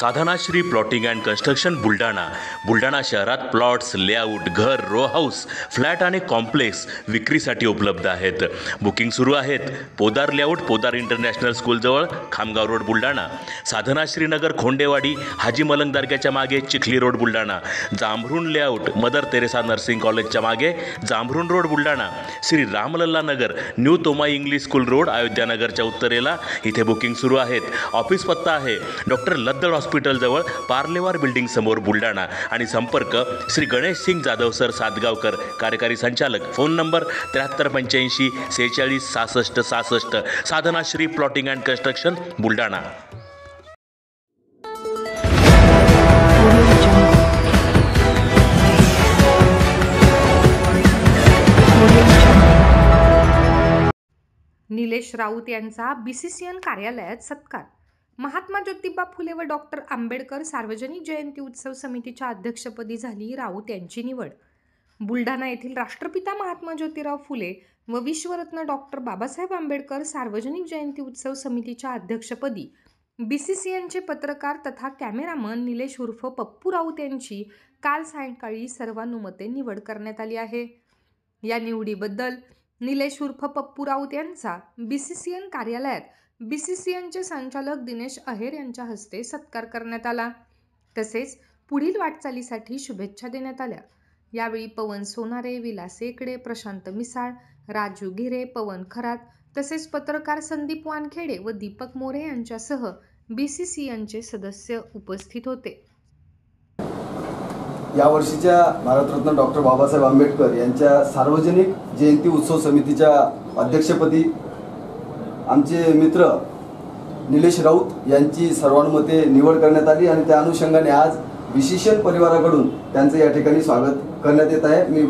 Sadhanashri plotting and construction Buldhana शहरात plots, layout, घर, row house, flat आणि कॉम्प्लेक्स विक्रीसाठी उपलब्ध आहेत. बुकिंग सुरू आहेत. पोदार लेआउट, पोदार इंटरनॅशनल स्कूलजवळ, खामगाव रोड, बुलढाणा. साधनाश्री नगर, खोंडेवाडी, हाजी मलंग दर्ग्याच्या मागे, Chikhli road, Buldhana. Jambhrun layout, Mother Teresa nursing कॉलेजच्या मागे, Jambhrun road, Buldhana. Shri Ramlalla Nagar, new Tomai English school road, Ayodhya नगरच्या उत्तरेला. इथे बुकिंग सुरू आहेत. ऑफिस पत्ता आहे डॉक्टर लद्दड हॉस्पिटलजवळ, पार्लेवार बिल्डिंग समोर, बुलढाणा. आणि संपर्क श्री गणेश सिंग जाधव सर सातगावकर, कार्यकारी संचालक. Phone number 7385 46 66 66. Sadhanashri plotting and construction, Buldhana. Nilesh Raut यांचा BCCN कार्यालयात सत्कार. महात्मा ज्योतिबा फुले व डॉक्टर आंबेडकर सार्वजनिक जयंती उत्सव समितीच्या अध्यक्षपदी झाली राऊत यांची निवड. बुलढाणा येथील राष्ट्रपिता महात्मा ज्योतिराव फुले व विश्वरत्न डॉक्टर बाबासाहेब आंबेडकर सार्वजनिक जयंती उत्सव समितीच्या अध्यक्षपदी BCCNचे पत्रकार तथा कॅमेरामन निलेश उर्फ पप्पू राऊत यांची काल सायंकाळी सर्वानुमते निवड करण्यात आली आहे. या निवडीबद्दल निलेश उर्फ पप्पू राऊत यांचा BCCN कार्यालयात BCCNचे संचालक दिनेश अहेर यांच्या हस्ते सत्कार करण्यात आला. तसेच पुढील वाटचालीसाठी शुभेच्छा देण्यात आल्या. यावेळी पवन सोनारे, विलास एकडे, प्रशांत मिसाळ, राजू गिरे, पवन खरात तसेच पत्रकार संदीप वानखेडे व दीपक मोरे यांच्यासह BCCNचे सदस्य उपस्थित होते. या वर्षीच्या भारतरत्न डॉक्टर बाबासाहेब आंबेडकर यांच्या सार्वजनिक जयंती उत्सव समितीच्या अध्यक्षपदी आमचे मित्र निलेश राऊत यांची सर्वानुमते निवड करण्यात आली आणि त्या अनुषंगाने आज BCCN परिवाराकडून त्यांचे या ठिकाणी स्वागत करण्यात येत आहे. मी